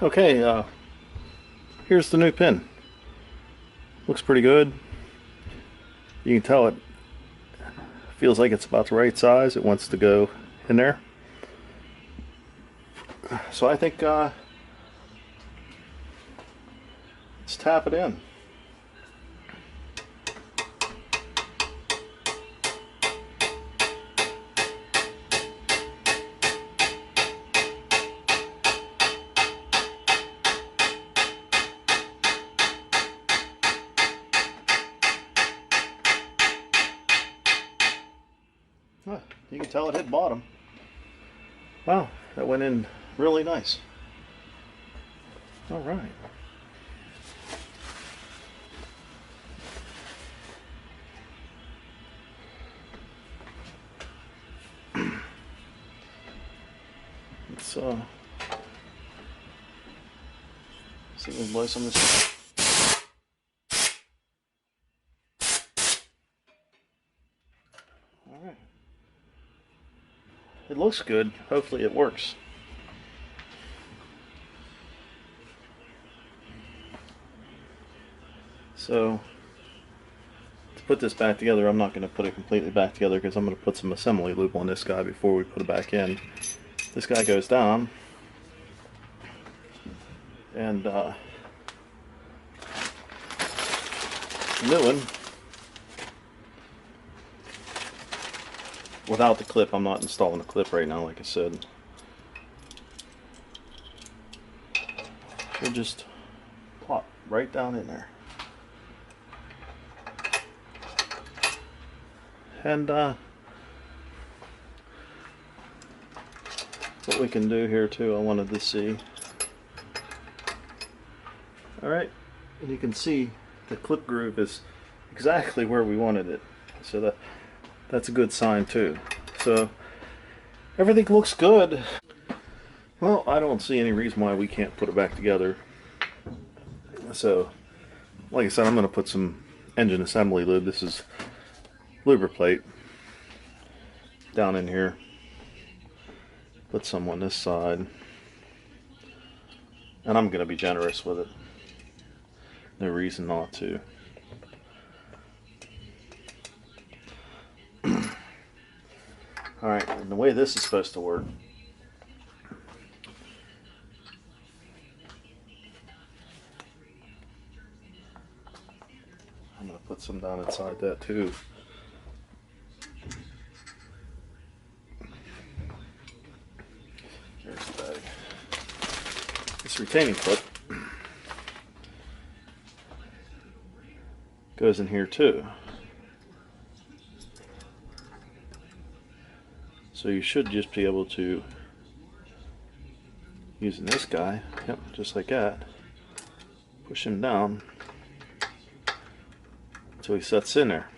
Okay, here's the new pin. Looks pretty good. You can tell it feels like it's about the right size. It wants to go in there. So I think let's tap it in. You can tell it hit bottom. Wow, that went in really nice. All right. Let's see if we can blow some of this. All right. It looks good. Hopefully it works. So to put this back together, I'm not going to put it completely back together because I'm going to put some assembly lube on this guy before we put it back in. This guy goes down, and the new one, without the clip, I'm not installing a clip right now, like I said. Should just plop right down in there. And what we can do here too, I wanted to see. Alright, and you can see the clip groove is exactly where we wanted it. So that's a good sign too. So everything looks good. Well, I don't see any reason why we can't put it back together. So, like I said, I'm going to put some engine assembly lube. This is lubricate down in here. Put some on this side. And I'm going to be generous with it. No reason not to. Alright, and the way this is supposed to work, I'm going to put some down inside that too. There's the bag. This retaining clip goes in here too. So you should just be able to, using this guy, yep, just like that, push him down until he sets in there.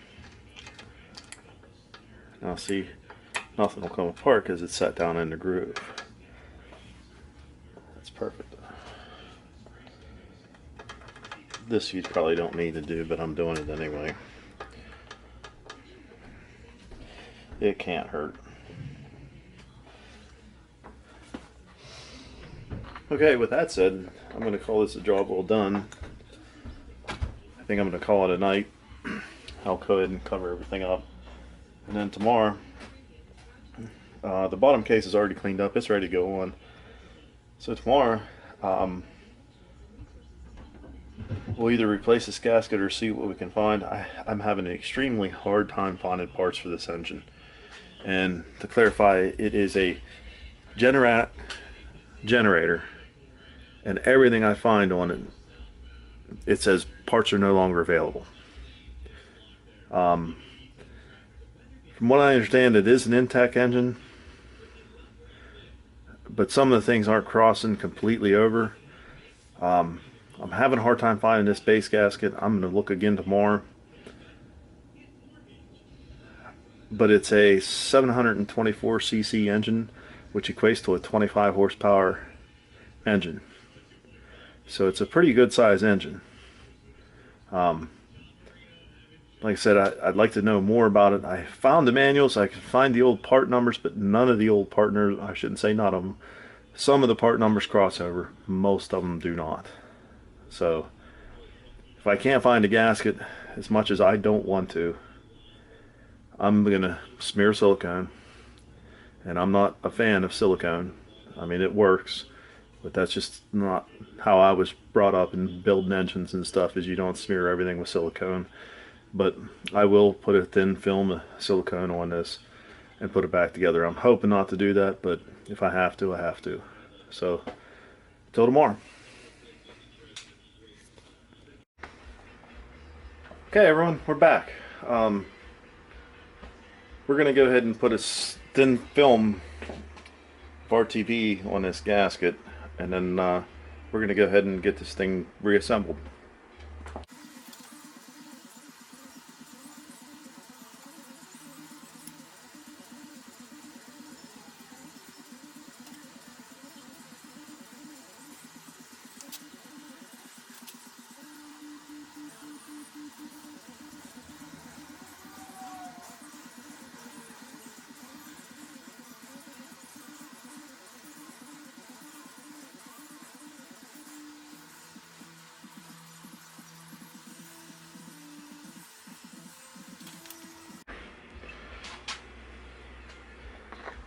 Now see, nothing will come apart because it's set down in the groove. That's perfect. This you probably don't need to do, but I'm doing it anyway. It can't hurt. Okay, with that said, I'm going to call this a job well done. I think I'm going to call it a night. I'll go ahead and cover everything up. And then tomorrow, the bottom case is already cleaned up. It's ready to go on. So tomorrow, we'll either replace this gasket or see what we can find. I'm having an extremely hard time finding parts for this engine. And to clarify, it is a Generac generator. And everything I find on it, it says parts are no longer available. From what I understand, it is an Intech engine, but some of the things aren't crossing completely over. I'm having a hard time finding this base gasket. I'm going to look again tomorrow. But it's a 724cc engine, which equates to a 25 horsepower engine. So it's a pretty good size engine. Like I said, I'd like to know more about it. I found the manuals, I could find the old part numbers, but none of the old part numbers, I shouldn't say none of them, Some of the part numbers cross over, most of them do not. So if I can't find a gasket, as much as I don't want to, I'm gonna smear silicone. And I'm not a fan of silicone. I mean, it works, but that's just not how I was brought up in building engines and stuff, is you don't smear everything with silicone. But I will put a thin film of silicone on this and put it back together. I'm hoping not to do that, but if I have to, I have to. So, till tomorrow. Okay, everyone, we're back. We're gonna go ahead and put a thin film of RTV on this gasket, and then we're gonna go ahead and get this thing reassembled.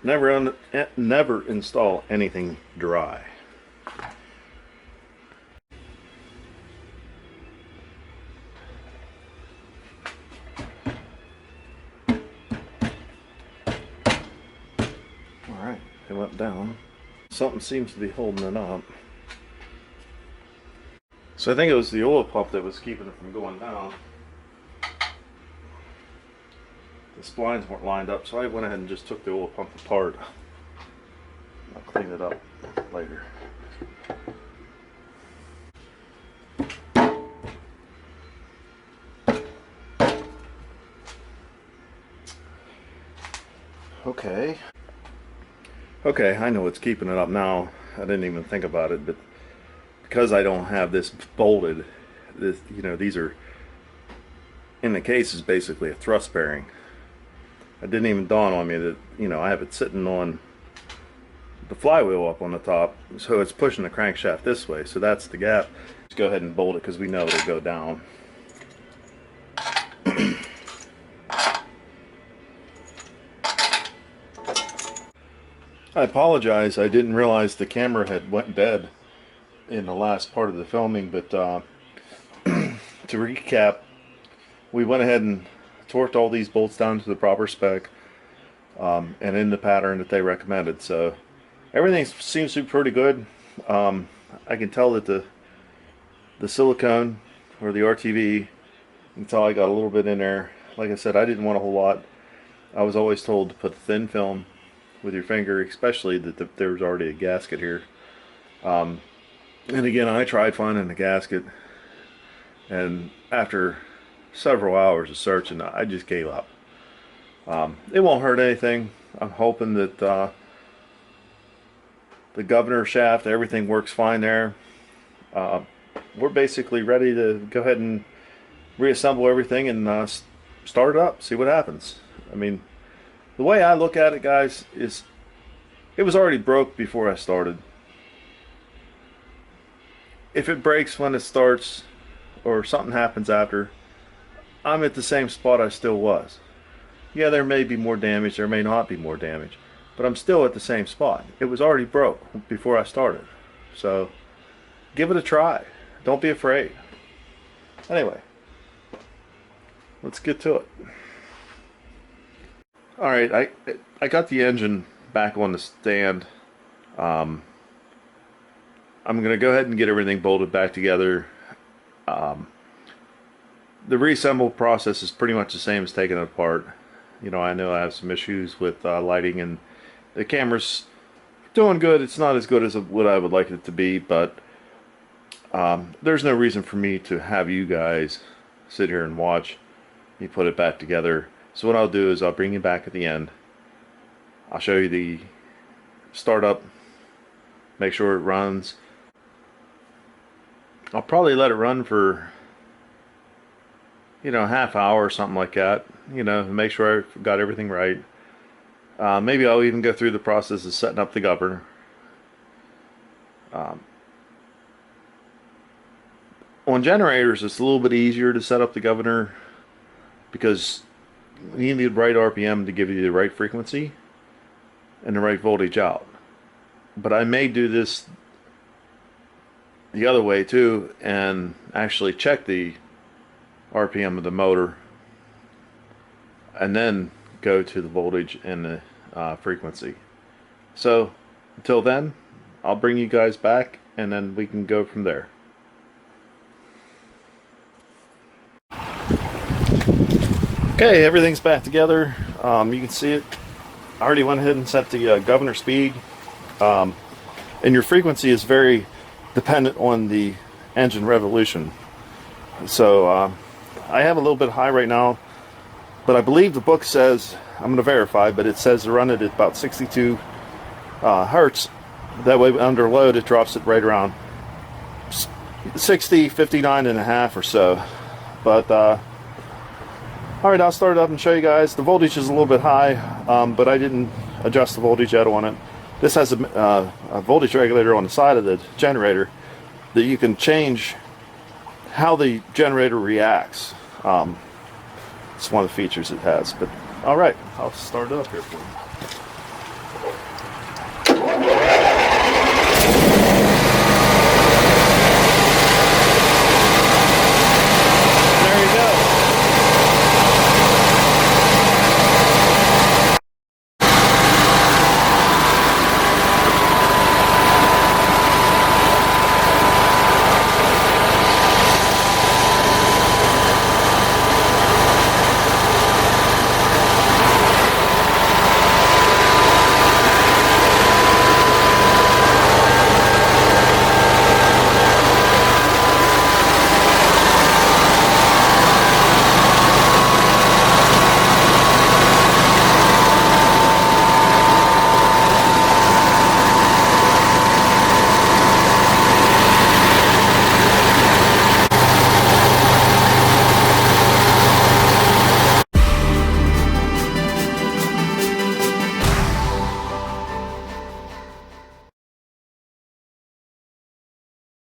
Never install anything dry. Alright, it went down. Something seems to be holding it up. So I think it was the oil pump that was keeping it from going down. The splines weren't lined up, so I went ahead and just took the oil pump apart. I'll clean it up later. Okay, I know it's keeping it up now. I didn't even think about it, but because I don't have this bolted, these are, in the case, is basically a thrust bearing. It didn't even dawn on me that, I have it sitting on the flywheel up on the top, so it's pushing the crankshaft this way, so that's the gap. Let's go ahead and bolt it because we know it'll go down. I apologize, I didn't realize the camera had went dead in the last part of the filming, but to recap, we went ahead and torqued all these bolts down to the proper spec, and in the pattern that they recommended. So everything seems to be pretty good. I can tell that the silicone, or the RTV, you can tell I got a little bit in there. Like I said, I didn't want a whole lot. I was always told to put thin film with your finger, especially that there was already a gasket here. And again, I tried finding the gasket, and after several hours of searching, I just gave up. It won't hurt anything. I'm hoping that the governor shaft, everything works fine there. We're basically ready to go ahead and reassemble everything and start it up, see what happens. I mean, the way I look at it, guys, is it was already broke before I started. If it breaks when it starts, or something happens after, I'm at the same spot I still was. Yeah, there may be more damage, there may not be more damage, but I'm still at the same spot. It was already broke before I started. So give it a try. Don't be afraid. Anyway, let's get to it. Alright, I got the engine back on the stand. I'm going to go ahead and get everything bolted back together. The reassemble process is pretty much the same as taking it apart. I know I have some issues with lighting, and the camera's doing good. It's not as good as what I would like it to be, but there's no reason for me to have you guys sit here and watch me put it back together. So what I'll do is I'll bring you back at the end. I'll show you the startup, make sure it runs. I'll probably let it run for a half hour or something like that, make sure I got everything right. Maybe I'll even go through the process of setting up the governor. On generators, it's a little bit easier to set up the governor because you need the right RPM to give you the right frequency and the right voltage out. But I may do this the other way too and actually check the RPM of the motor and then go to the voltage and the frequency. So until then, I'll bring you guys back and then we can go from there. Okay, everything's back together. You can see it. I already went ahead and set the governor speed. And your frequency is very dependent on the engine revolution. So I have a little bit high right now, but I believe the book says, I'm going to verify, but it says to run it at about 62 hertz. That way under load it drops it right around 60, 59 and a half or so. But alright, I'll start it up and show you guys. The voltage is a little bit high, but I didn't adjust the voltage yet on it. This has a voltage regulator on the side of the generator that you can change how the generator reacts. It's one of the features it has. But alright, I'll start it up here for you.